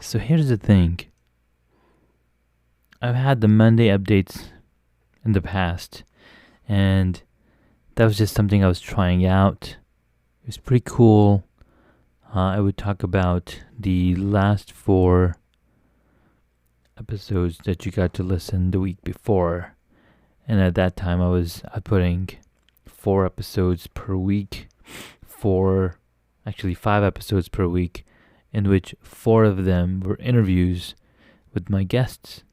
So here's the thing. I've had the Monday updates in the past, and that was just something I was trying out. It was pretty cool. I would talk about the last 4 episodes that you got to listen the week before. And at that time, I was putting 4 episodes per week, 5 episodes per week, in which 4 of them were interviews with my guests.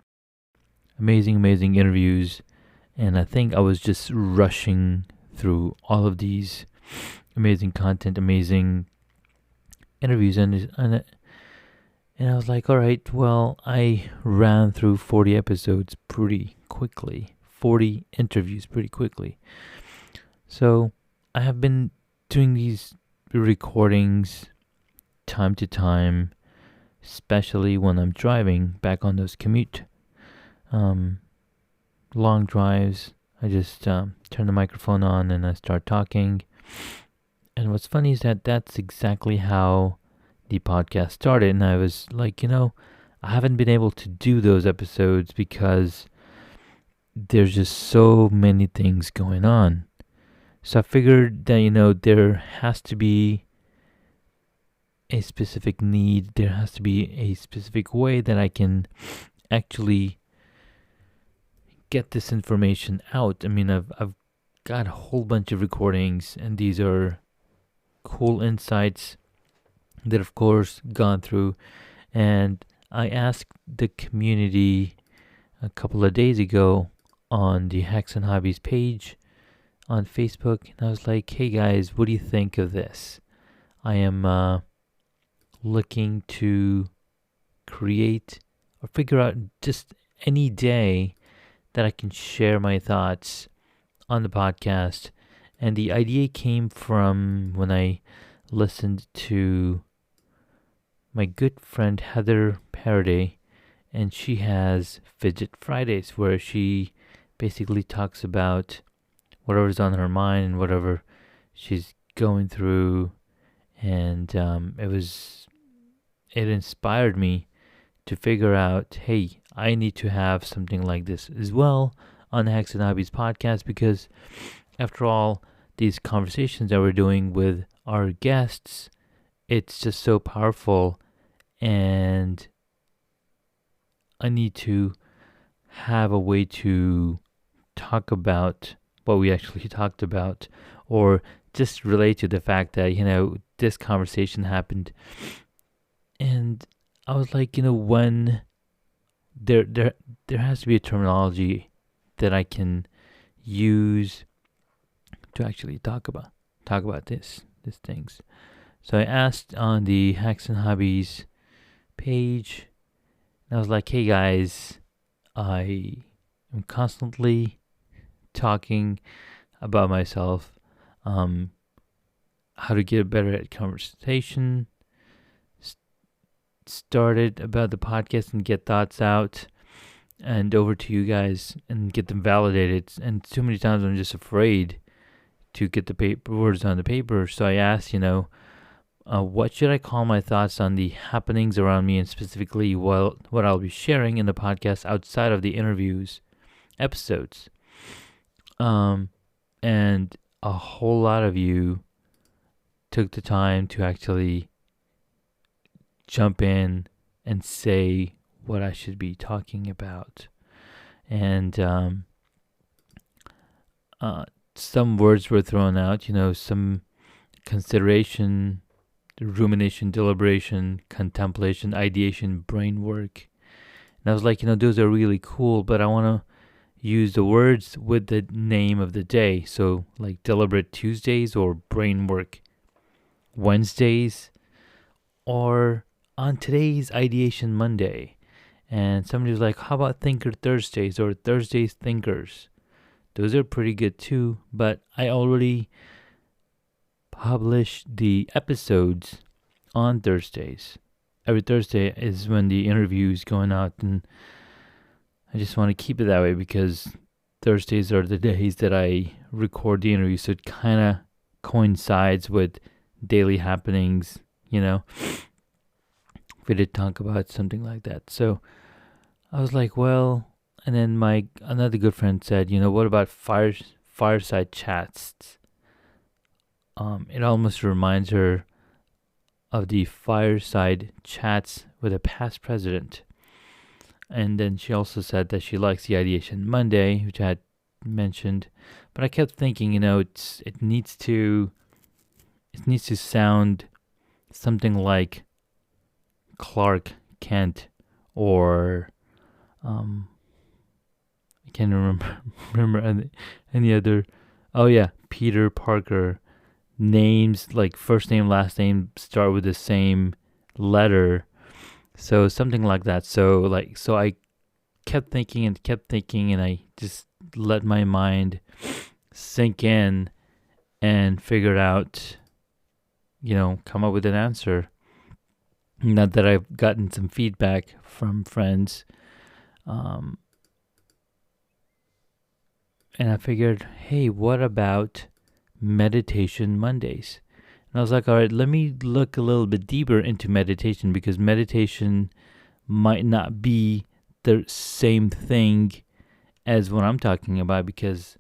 Amazing interviews. And I think I was just rushing through all of these amazing content, amazing interviews. And I was like, all right, well, I ran through 40 episodes pretty quickly, 40 interviews pretty quickly. So I have been doing these recordings time to time, especially when I'm driving back on those commute long drives. I just turn the microphone on and I start talking. And what's funny is that that's exactly how the podcast started. And I was like, I haven't been able to do those episodes because there's just so many things going on. So I figured that, there has to be a specific need. There has to be a specific way that I can actually get this information out. I mean, I've got a whole bunch of recordings, and these are cool insights that, of course, gone through. And I asked the community a couple of days ago on the Hacks and Hobbies page on Facebook, and I was like, hey guys, what do you think of this? I am looking to create or figure out just any day that I can share my thoughts on the podcast. And the idea came from when I listened to my good friend Heather Paraday, and she has Fidget Fridays, where she basically talks about whatever's on her mind and whatever she's going through. And it inspired me to figure out, hey, I need to have something like this as well on the Hacks and Hobbies podcast, because after all, these conversations that we're doing with our guests, it's just so powerful, and I need to have a way to talk about what we actually talked about, or just relate to the fact that, this conversation happened. And I was like, when there has to be a terminology that I can use to actually talk about these things. So I asked on the Hacks and Hobbies page, and I was like, hey guys, I am constantly talking about myself, how to get better at conversation, started about the podcast and get thoughts out and over to you guys and get them validated. And too many times I'm just afraid to get the words on the paper. So I asked, what should I call my thoughts on the happenings around me, and specifically what I'll be sharing in the podcast outside of the interviews episodes. And a whole lot of you took the time to actually jump in and say what I should be talking about. And some words were thrown out, some consideration, rumination, deliberation, contemplation, ideation, brain work. And I was like, those are really cool, but I want to use the words with the name of the day. So like Deliberate Tuesdays, or Brain Work Wednesdays, or on today's Ideation Monday. And somebody was like, how about Thinker Thursdays, or Thursdays Thinkers? Those are pretty good too, but I already publish the episodes on Thursdays. Every Thursday is when the interview is going out, and I just want to keep it that way because Thursdays are the days that I record the interview, so it kind of coincides with daily happenings, we did talk about something like that. So I was like, well, and then my another good friend said, what about fireside chats? It almost reminds her of the fireside chats with a past president. And then she also said that she likes the Ideation Monday, which I had mentioned. But I kept thinking, it needs to sound something like Clark Kent, or I can't remember any other. Oh yeah, Peter Parker. Names like first name, last name start with the same letter, so something like that. So I kept thinking, and I just let my mind sink in and figured out, come up with an answer. Not that I've gotten some feedback from friends, and I figured, hey, what about Meditation Mondays? And I was like, all right, let me look a little bit deeper into meditation, because meditation might not be the same thing as what I'm talking about, because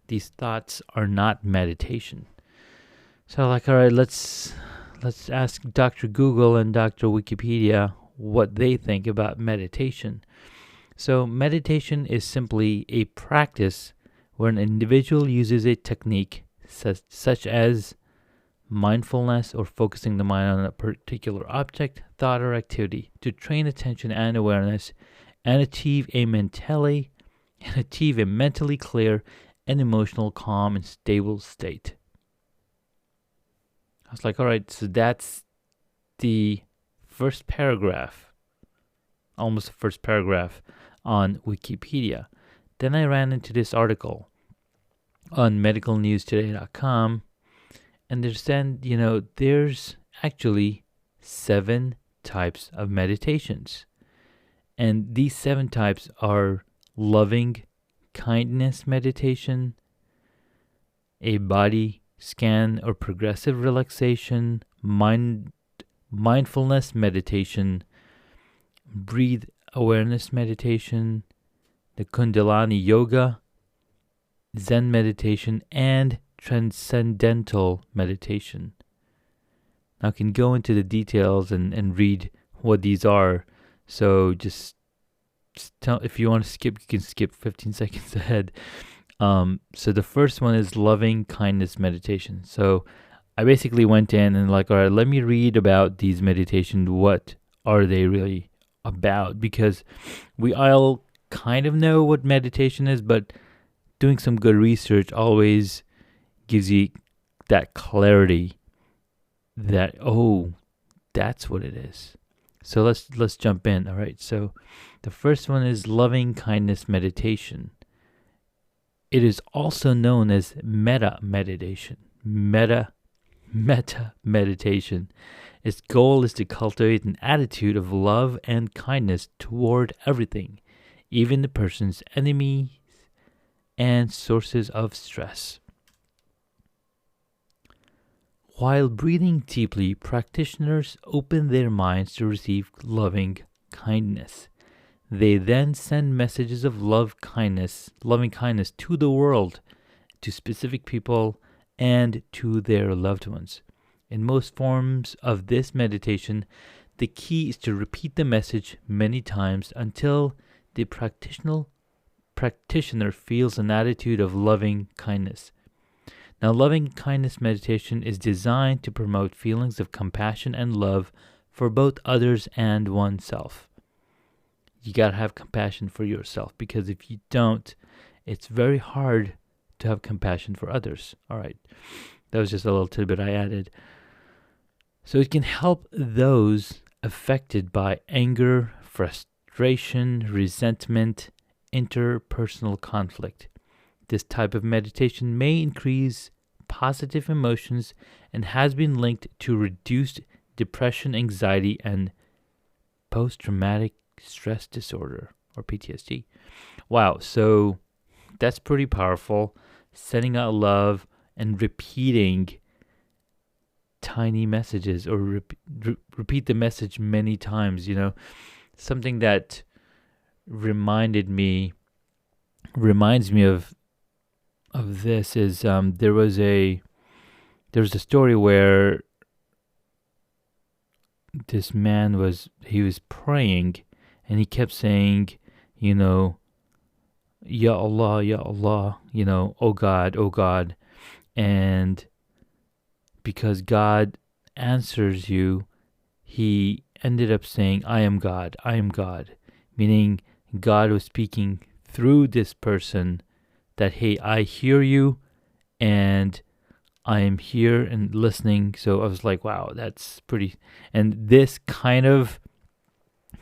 these thoughts are not meditation. So like, all right, let's ask Dr. Google and Dr. Wikipedia what they think about meditation. So meditation is simply a practice where an individual uses a technique such as mindfulness, or focusing the mind on a particular object, thought, or activity, to train attention and awareness and achieve a mentally clear and emotional calm and stable state. I was like, all right, so that's the first paragraph, almost the first paragraph on Wikipedia. Then I ran into this article on medicalnewstoday.com, and there's actually 7 types of meditations. And these 7 types are loving kindness meditation, a body scan or progressive relaxation, mindfulness meditation, breathe awareness meditation, the Kundalini yoga, Zen meditation, and transcendental meditation. Now I can go into the details and read what these are. So just tell, if you want to skip, you can skip 15 seconds ahead. So the first one is loving kindness meditation. So I basically went in and all right, let me read about these meditations. What are they really about? Because we all kind of know what meditation is, but doing some good research always gives you that clarity that, that's what it is. So let's jump in. All right. So the first one is loving kindness meditation. It is also known as metta meditation. Metta meditation. Its goal is to cultivate an attitude of love and kindness toward everything, even the person's enemies and sources of stress. While breathing deeply, practitioners open their minds to receive loving kindness. They then send messages of loving kindness to the world, to specific people, and to their loved ones. In most forms of this meditation, the key is to repeat the message many times until the practitioner feels an attitude of loving kindness. Now, loving kindness meditation is designed to promote feelings of compassion and love for both others and oneself. You gotta have compassion for yourself, because if you don't, it's very hard to have compassion for others. All right, that was just a little tidbit I added. So it can help those affected by anger, frustration, resentment, interpersonal conflict. This type of meditation may increase positive emotions and has been linked to reduced depression, anxiety, and post-traumatic stress disorder, or PTSD. Wow, so that's pretty powerful. Sending out love and repeating tiny messages, or repeat the message many times. Something that reminds me of this is there was a story where this man was praying, and he kept saying, Ya Allah, Ya Allah, oh God, oh God. And because God answers you, he ended up saying, I am God, I am God. Meaning God was speaking through this person that, hey, I hear you and I am here and listening. So I was like, wow, that's pretty. And this kind of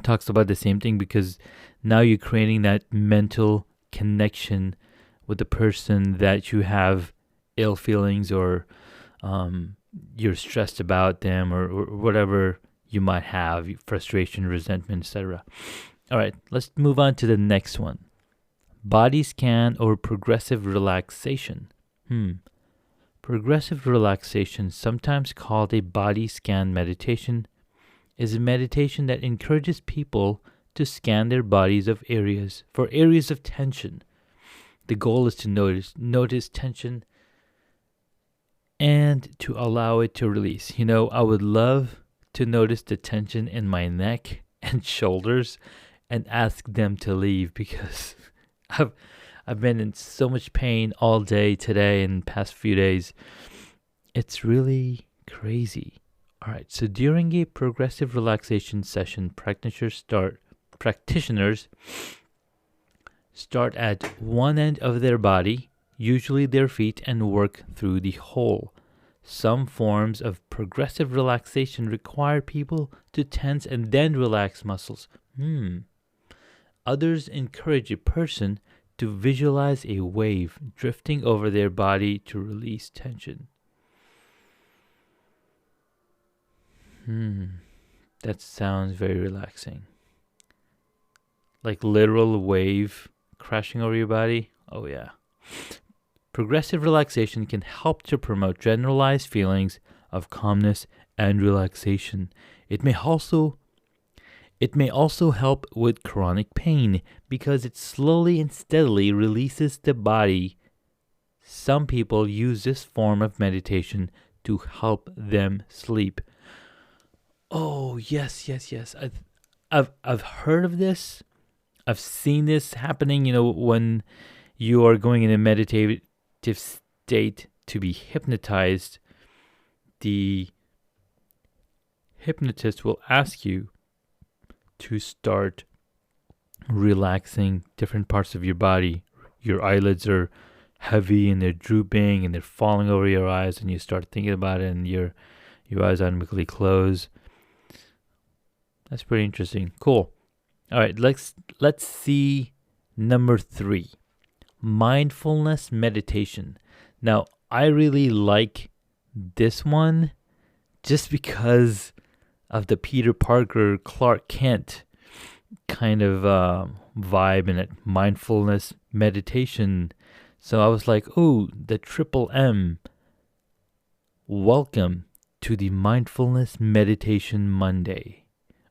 talks about the same thing, because now you're creating that mental connection with the person that you have ill feelings, or you're stressed about them, or whatever you might have, frustration, resentment, etc. All right, let's move on to the next one. Body scan or progressive relaxation. Progressive relaxation, sometimes called a body scan meditation, is a meditation that encourages people to scan their bodies for areas of tension. The goal is to notice tension and to allow it to release. I would love to notice the tension in my neck and shoulders and ask them to leave, because I've been in so much pain all day today and past few days. It's really crazy. All right, so during a progressive relaxation session, practitioners start at one end of their body, usually their feet, and work through the whole. Some forms of progressive relaxation require people to tense and then relax muscles. Others encourage a person to visualize a wave drifting over their body to release tension. That sounds very relaxing. Like literal wave crashing over your body? Oh yeah. Progressive relaxation can help to promote generalized feelings of calmness and relaxation. It may also help with chronic pain, because it slowly and steadily releases the body. Some people use this form of meditation to help them sleep. Oh, yes. I've heard of this. I've seen this happening, when you are going in a meditative state to be hypnotized. The hypnotist will ask you to start relaxing different parts of your body. Your eyelids are heavy and they're drooping and they're falling over your eyes, and you start thinking about it and your eyes automatically close. That's pretty interesting. Cool. All right, let's see number 3. Mindfulness meditation. Now, I really like this one just because of the Peter Parker, Clark Kent kind of vibe in it. Mindfulness meditation. So I was like, oh, the triple M. Welcome to the Mindfulness Meditation Monday,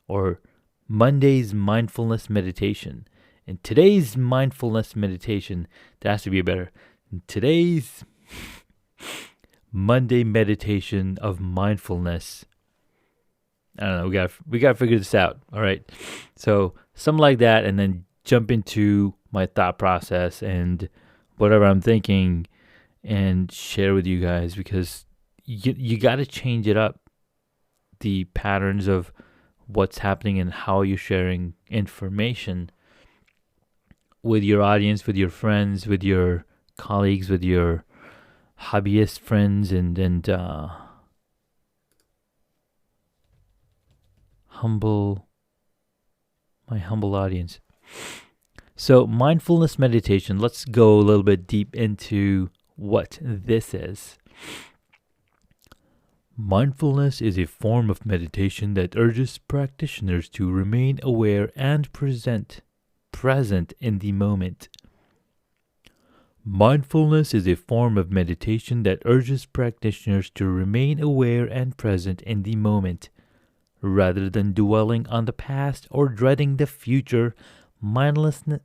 or Monday's Mindfulness Meditation. And today's Mindfulness Meditation, that has to be better. Today's Monday meditation of mindfulness. I don't know, we gotta figure this out. All right. So something like that, and then jump into my thought process and whatever I'm thinking and share with you guys, because you got to change it up, the patterns of what's happening and how you're sharing information with your audience, with your friends, with your colleagues, with your hobbyist friends, and my humble audience. So mindfulness meditation, let's go a little bit deep into what this is. Mindfulness is a form of meditation that urges practitioners to remain aware and present in the moment. Mindfulness is a form of meditation that urges practitioners to remain aware and present in the moment. Rather than dwelling on the past or dreading the future, mindlessness,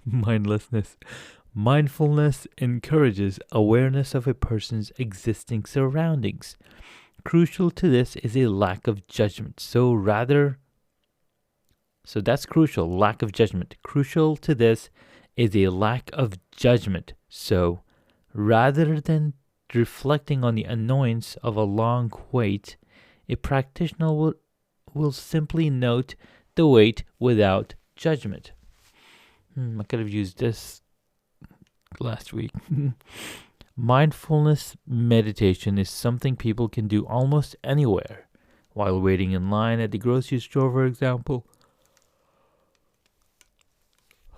mindlessness, mindfulness encourages awareness of a person's existing surroundings. Crucial to this is a lack of judgment. So that's crucial, lack of judgment. Crucial to this is a lack of judgment. So rather than reflecting on the annoyance of a long wait, a practitioner will simply note the wait without judgment. I could have used this last week. Mindfulness meditation is something people can do almost anywhere. While waiting in line at the grocery store, for example.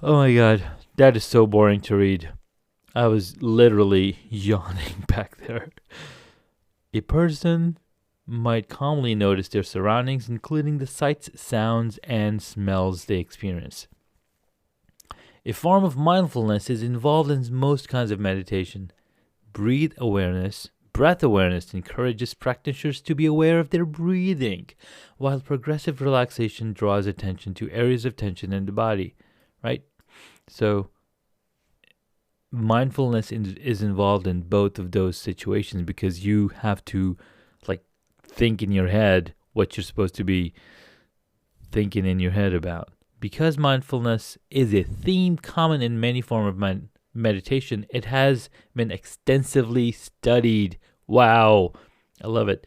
Oh my god, that is so boring to read. I was literally yawning back there. A person might calmly notice their surroundings, including the sights, sounds, and smells they experience. A form of mindfulness is involved in most kinds of meditation. Breath awareness encourages practitioners to be aware of their breathing, while progressive relaxation draws attention to areas of tension in the body, right? So mindfulness is involved in both of those situations because you have to think in your head what you're supposed to be thinking in your head about. Because mindfulness is a theme common in many forms of meditation, it has been extensively studied. Wow, I love it.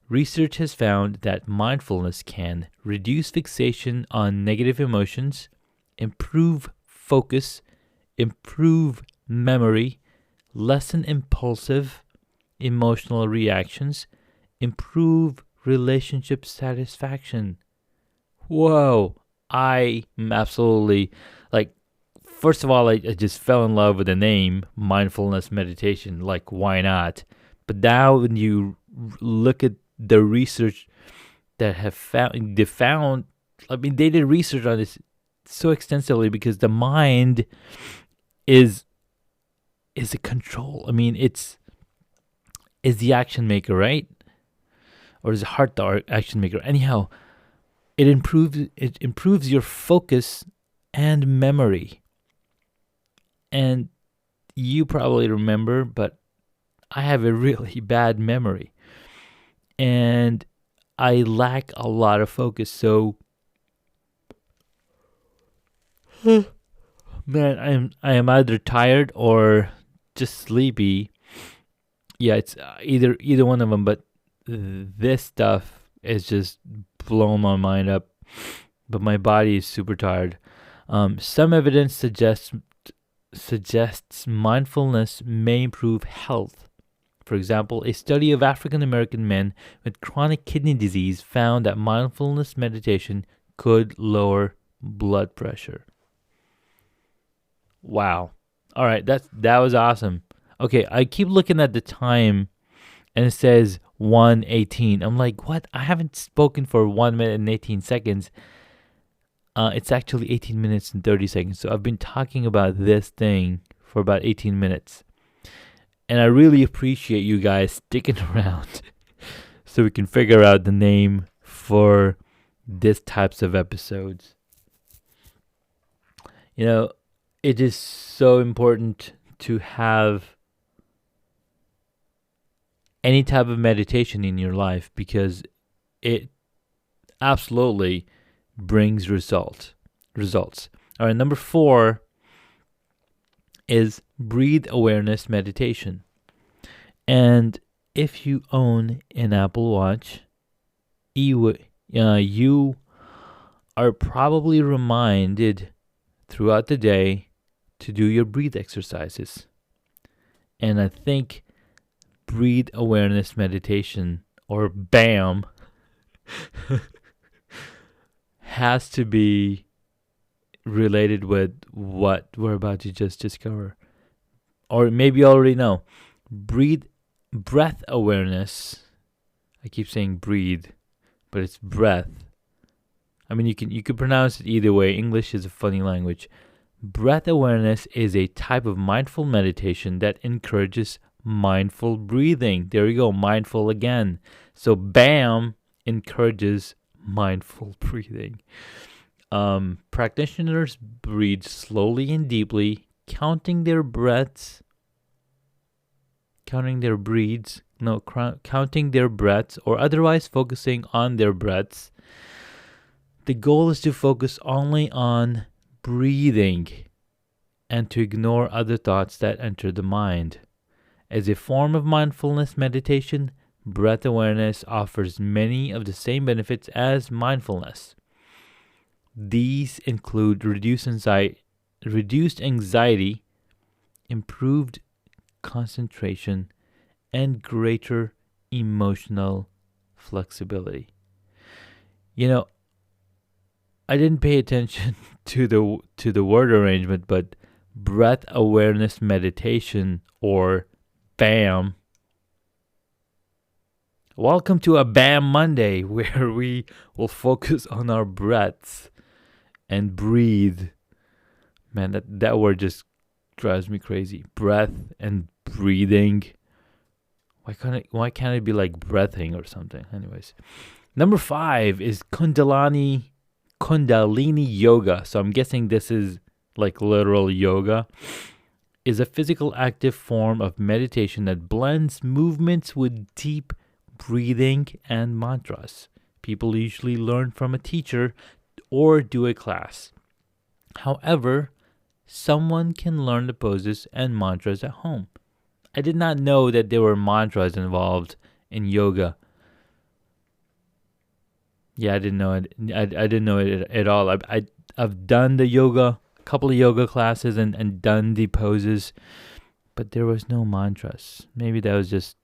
Research has found that mindfulness can reduce fixation on negative emotions, improve focus, improve memory, lessen impulsive emotional reactions, improve relationship satisfaction. Whoa, I'm absolutely, first of all, I just fell in love with the name Mindfulness Meditation. Why not? But now when you look at the research that they did research on this so extensively because the mind is a control. It's the action maker, right? Or is the heart the action maker? Anyhow, it improves your focus and memory. And you probably remember, but I have a really bad memory. And I lack a lot of focus. So, man, I am either tired or just sleepy. Yeah, it's either one of them, but this stuff is just blowing my mind up, but my body is super tired. Some evidence suggests mindfulness may improve health. For example, a study of African American men with chronic kidney disease found that mindfulness meditation could lower blood pressure. Wow. All right, that was awesome. Okay, I keep looking at the time and it says 1:18. I'm like, what? I haven't spoken for 1 minute and 18 seconds. It's actually 18 minutes and 30 seconds. So I've been talking about this thing for about 18 minutes. And I really appreciate you guys sticking around so we can figure out the name for this types of episodes. It is so important to have any type of meditation in your life because it absolutely brings results. All right, number 4 is breathe awareness meditation. And if you own an Apple Watch, you are probably reminded throughout the day to do your breathe exercises. And I think breathe awareness meditation, or BAM, has to be related with what we're about to just discover. Or maybe you already know. Breath awareness. I keep saying breathe, but it's breath. You can pronounce it either way. English is a funny language. Breath awareness is a type of mindful meditation that encourages mindful breathing. There you go, mindful again. So BAM encourages mindful breathing. Practitioners breathe slowly and deeply, counting their breaths, counting their breaths, or otherwise focusing on their breaths. The goal is to focus only on breathing and to ignore other thoughts that enter the mind. As a form of mindfulness meditation, breath awareness offers many of the same benefits as mindfulness. These include reduced anxiety, improved concentration, and greater emotional flexibility. I didn't pay attention to the word arrangement, but breath awareness meditation, or BAM. Welcome to a BAM Monday, where we will focus on our breaths and breathe. Man, that word just drives me crazy. Breath and breathing. Why can't it be like breathing or something? Anyways, number 5 is Kundalini yoga. So I'm guessing this is like literal yoga. Is a physical active form of meditation that blends movements with deep breathing and mantras. People usually learn from a teacher or do a class. However, someone can learn the poses and mantras at home. I did not know that there were mantras involved in yoga. Yeah, I didn't know it. I didn't know it at all. I've done the yoga, a couple of yoga classes, and done the poses, but there was no mantras. Maybe that was just,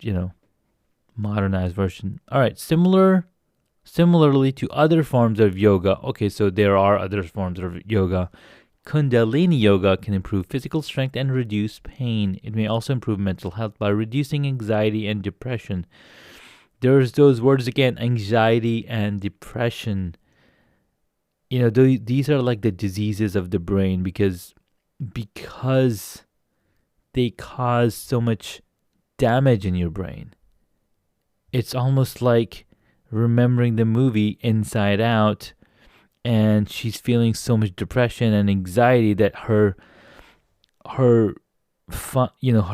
modernized version. All right, similarly to other forms of yoga. Okay, so there are other forms of yoga. Kundalini yoga can improve physical strength and reduce pain. It may also improve mental health by reducing anxiety and depression. There's those words again, anxiety and depression. These are like the diseases of the brain because they cause so much damage in your brain. It's almost like remembering the movie Inside Out, and she's feeling so much depression and anxiety that her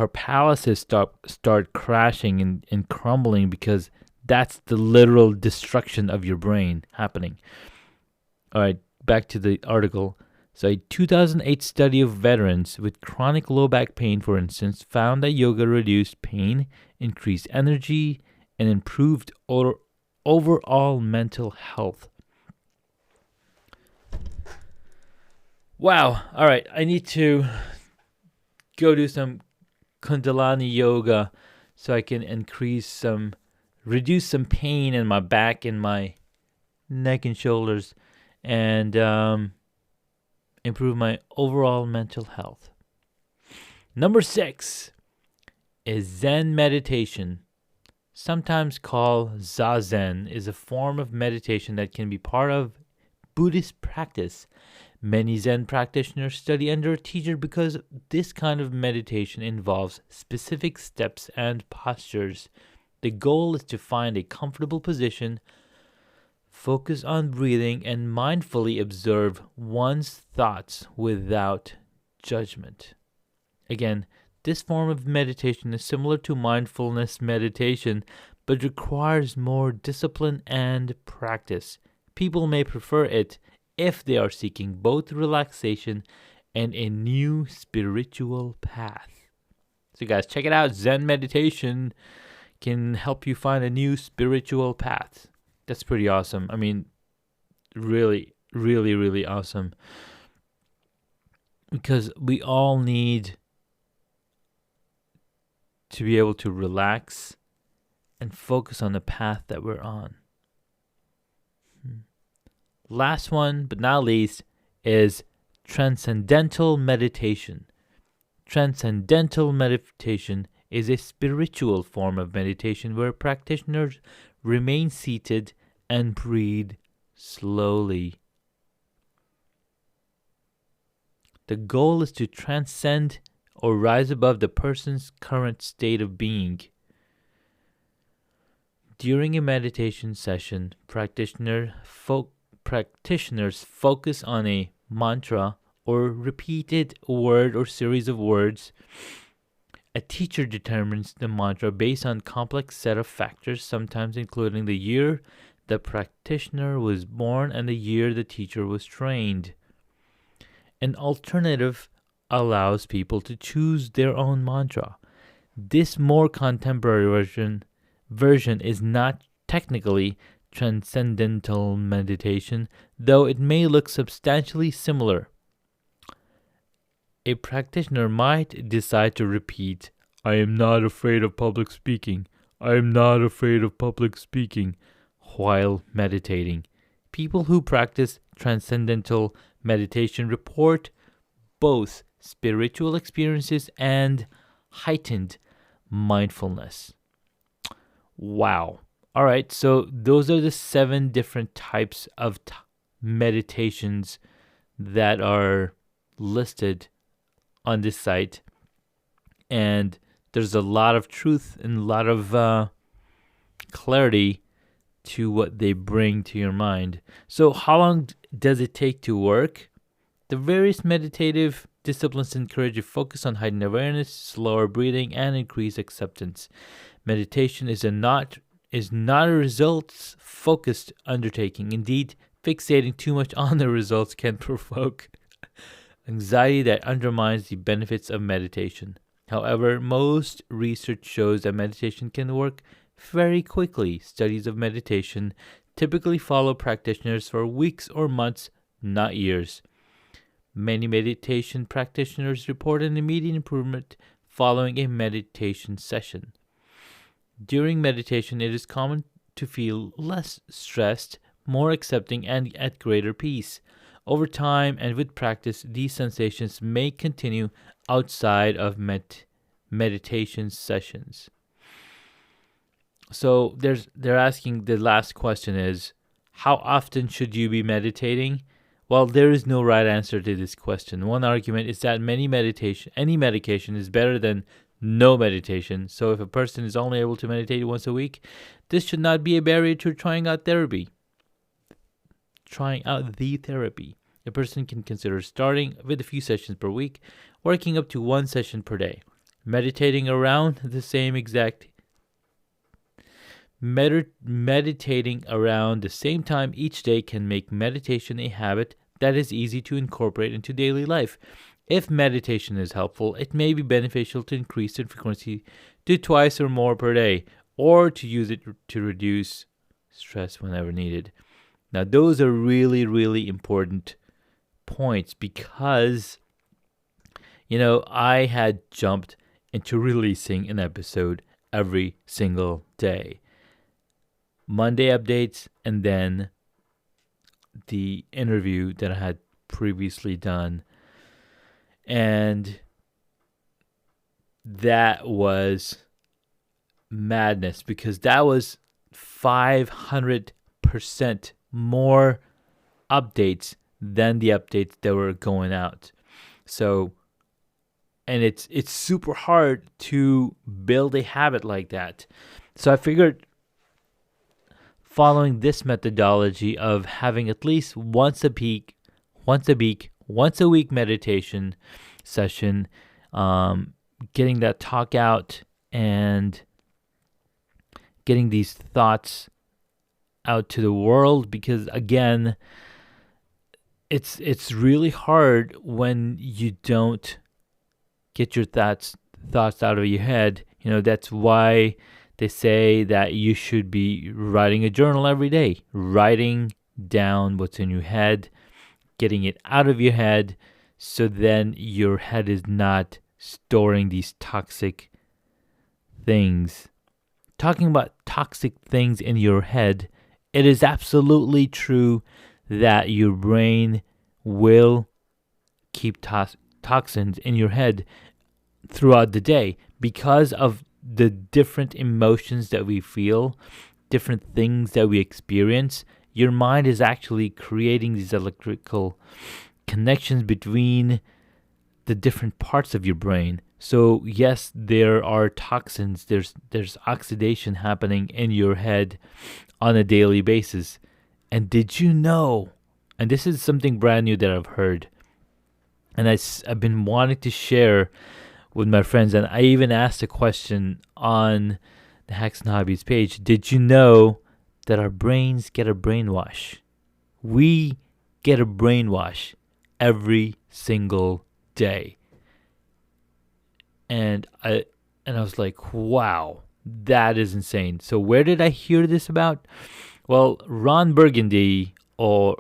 palaces start crashing and crumbling, because that's the literal destruction of your brain happening. All right, back to the article. So a 2008 study of veterans with chronic low back pain, for instance, found that yoga reduced pain, increased energy, and improved overall mental health. Wow. All right, I need to go do some Kundalini yoga so I can reduce some pain in my back and my neck and shoulders, and improve my overall mental health. Number 6 is Zen meditation. Sometimes called Zazen, is a form of meditation that can be part of Buddhist practice. Many Zen practitioners study under a teacher because this kind of meditation involves specific steps and postures. The goal is to find a comfortable position, focus on breathing, and mindfully observe one's thoughts without judgment. Again, this form of meditation is similar to mindfulness meditation, but requires more discipline and practice. People may prefer it if they are seeking both relaxation and a new spiritual path. So guys, check it out. Zen meditation can help you find a new spiritual path. That's pretty awesome. I mean, really, really, really awesome. Because we all need to be able to relax and focus on the path that we're on. Last one, but not least, is transcendental meditation. Transcendental meditation is a spiritual form of meditation where practitioners remain seated and breathe slowly. The goal is to transcend or rise above the person's current state of being. During a meditation session, practitioners focus on a mantra or repeated word or series of words. A teacher determines the mantra based on a complex set of factors, sometimes including the year the practitioner was born and the year the teacher was trained. An alternative allows people to choose their own mantra. This more contemporary version is not technically transcendental meditation, though it may look substantially similar. A practitioner might decide to repeat, "I am not afraid of public speaking. I am not afraid of public speaking," while meditating. People who practice transcendental meditation report both spiritual experiences and heightened mindfulness. Wow. All right, so those are the 7 different types of meditations that are listed on this site. And there's a lot of truth and a lot of clarity to what they bring to your mind. So how long does it take to work? The various meditative disciplines encourage you to focus on heightened awareness, slower breathing, and increased acceptance. Meditation is not a results-focused undertaking. Indeed, fixating too much on the results can provoke anxiety that undermines the benefits of meditation. However, most research shows that meditation can work very quickly. Studies of meditation typically follow practitioners for weeks or months, not years. Many meditation practitioners report an immediate improvement following a meditation session. During meditation, it is common to feel less stressed, more accepting, and at greater peace. Over time and with practice, these sensations may continue outside of meditation sessions. So they're asking, the last question is, how often should you be meditating? Well, there is no right answer to this question. One argument is that any medication is better than no meditation. So if a person is only able to meditate once a week, this should not be a barrier to trying out the therapy. A person can consider starting with a few sessions per week, working up to 1 session per day. Meditating around the same time each day can make meditation a habit that is easy to incorporate into daily life. If meditation is helpful, it may be beneficial to increase the frequency to 2 or more per day, or to use it to reduce stress whenever needed. Now, those are really, really important points because, I had jumped into releasing an episode every single day. Monday updates, and then the interview that I had previously done. And that was madness because that was 500% more updates than the updates that were going out. So, and it's super hard to build a habit like that. So I figured, following this methodology of having at least once a week meditation session, getting that talk out and getting these thoughts out to the world, because again, it's really hard when you don't get your thoughts out of your head. That's why they say that you should be writing a journal every day, writing down what's in your head, getting it out of your head, so then your head is not storing these toxic things. Talking about toxic things in your head, it is absolutely true that your brain will keep toxins in your head throughout the day because of the different emotions that we feel, different things that we experience. Your mind is actually creating these electrical connections between the different parts of your brain. So yes, there are toxins, there's oxidation happening in your head on a daily basis. And did you know, and this is something brand new that I've heard, and I've been wanting to share with my friends, and I even asked a question on the Hacks and Hobbies page. Did you know that our brains get a brainwash? We get a brainwash every single day. And I was like, wow, that is insane. So where did I hear this about? Well, Ron Burgundy, or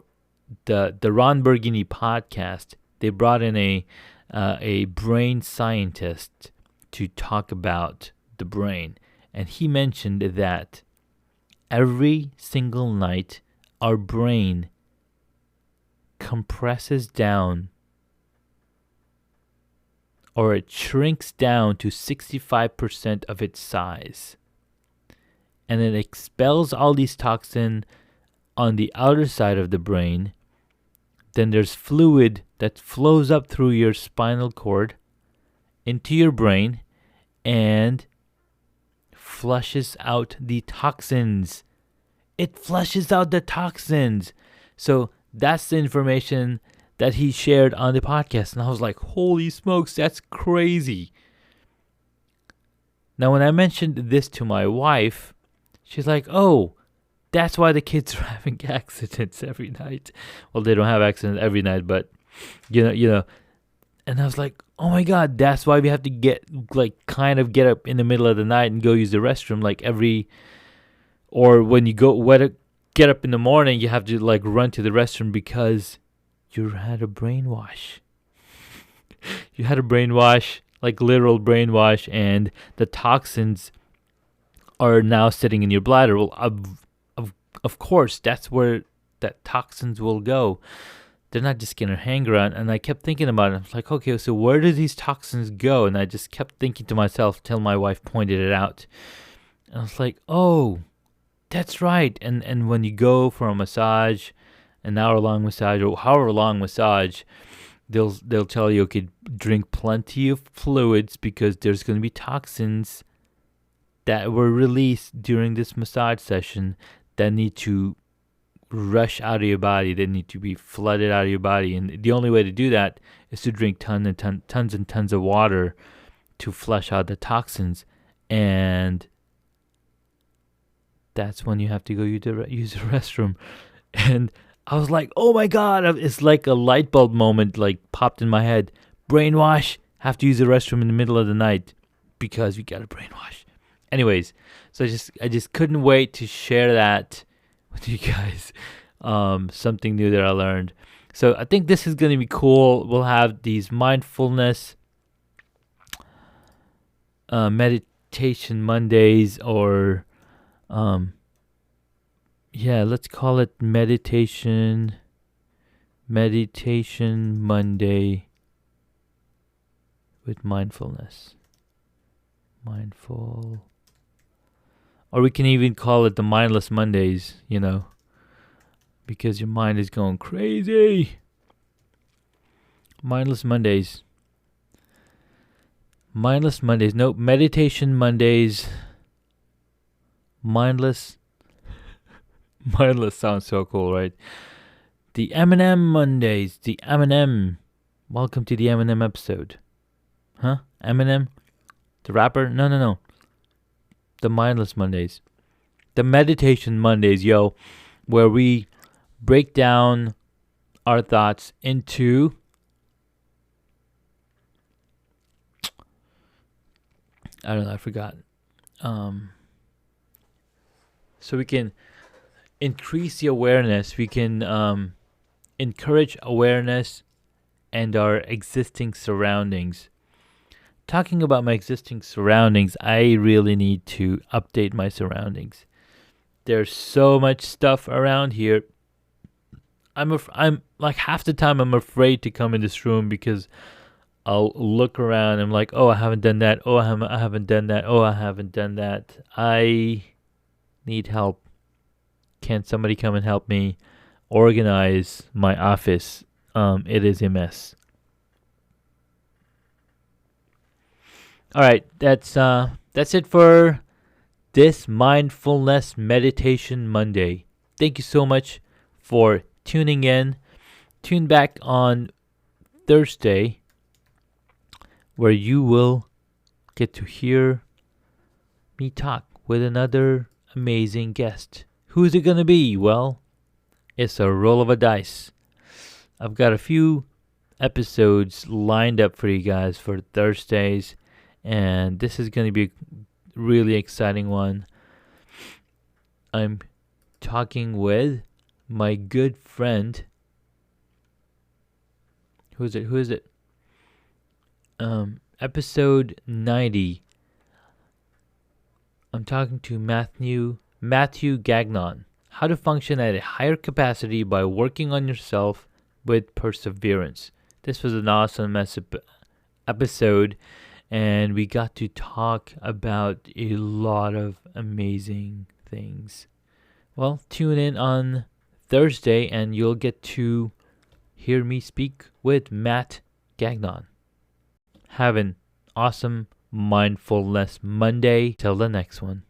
the Ron Burgundy podcast, they brought in a brain scientist to talk about the brain, and he mentioned that every single night our brain compresses down, or it shrinks down to 65% of its size. And it expels all these toxins on the outer side of the brain. Then there's fluid that flows up through your spinal cord into your brain and flushes out the toxins. It flushes out the toxins. So that's the information that he shared on the podcast. And I was like, holy smokes, that's crazy. Now, when I mentioned this to my wife, she's like, oh, that's why the kids are having accidents every night. Well, they don't have accidents every night, but, you know. And I was like, oh my God, that's why we have to get up in the middle of the night and go use the restroom or when you get up in the morning, you have to run to the restroom because you had a brainwash. You had a brainwash, literal brainwash, and the toxins are now sitting in your bladder. Well, of course, that's where that toxins will go. They're not just going to hang around. And I kept thinking about it. I was like, okay, so where do these toxins go? And I just kept thinking to myself till my wife pointed it out. And I was like, oh, that's right. And when you go for a massage, an hour-long massage or however long massage, they'll tell you, okay, drink plenty of fluids because there's going to be toxins that were released during this massage session that need to rush out of your body. They need to be flooded out of your body. And the only way to do that is to drink tons and tons of water to flush out the toxins. And that's when you have to go use the restroom. And I was like, oh my God, it's like a light bulb moment popped in my head. Brainwash, have to use the restroom in the middle of the night because we got a brainwash. Anyways, so I just couldn't wait to share that with you guys. Something new that I learned. So I think this is going to be cool. We'll have these mindfulness meditation Mondays, or let's call it meditation Monday with mindfulness. Mindful. Or we can even call it the Mindless Mondays, because your mind is going crazy. Mindless Mondays. Mindless Mondays. No, Meditation Mondays. Mindless. Mindless sounds so cool, right? The Eminem Mondays. The Eminem. Welcome to the Eminem episode. Huh? Eminem? The rapper? No. The Mindless Mondays. The Meditation Mondays, where we break down our thoughts into I don't know, I forgot. So we can increase the awareness. We can encourage awareness and our existing surroundings. Talking about my existing surroundings, I really need to update my surroundings. There's so much stuff around here. I'm half the time I'm afraid to come in this room because I'll look around and I'm like, oh, I haven't done that. Oh, I haven't done that. Oh, I haven't done that. I need help. Can somebody come and help me organize my office? It is a mess. All right, that's it for this Mindfulness Meditation Monday. Thank you so much for tuning in. Tune back on Thursday, where you will get to hear me talk with another amazing guest. Who's it going to be? Well, it's a roll of a dice. I've got a few episodes lined up for you guys for Thursdays, and this is going to be a really exciting one. I'm talking with my good friend. Who is it? Episode 90. I'm talking to Matthew Gagnon. How to function at a higher capacity by working on yourself with perseverance. This was an awesome episode, and we got to talk about a lot of amazing things. Well, tune in on Thursday, and you'll get to hear me speak with Matt Gagnon. Have an awesome Mindfulness Monday. Till the next one.